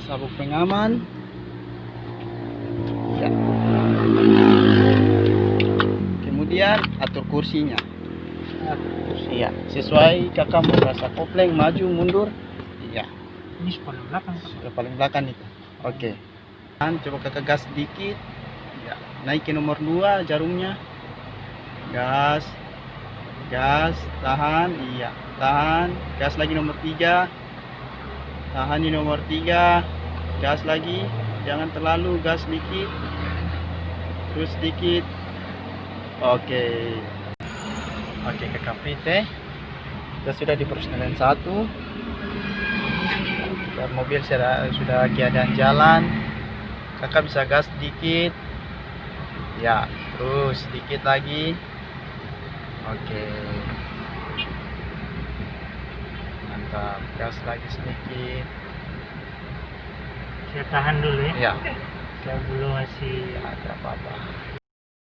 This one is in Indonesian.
sabuk pengaman. Ya. Kemudian atur kursinya. Iya, sesuai kakak mau rasa kopling maju mundur. Iya. Ini paling belakang. Sudah paling belakang itu. Oke. Coba kakak gas sedikit. Ya, naik ke nomor 2 jarumnya. Gas. Gas, tahan, iya. Tahan, gas lagi nomor 3. Tahan di nomor 3. Gas lagi. Jangan terlalu, gas sedikit. Terus sedikit. Oke. Oke, kakak PT. Kita sudah di persneling 1. Mobil sudah keadaan jalan. Kakak bisa gas sedikit. Ya, terus sedikit lagi. Oke. Mantap, gas lagi sedikit. Saya tahan dulu ya. Ya, Saya belum masih ada apa-apa.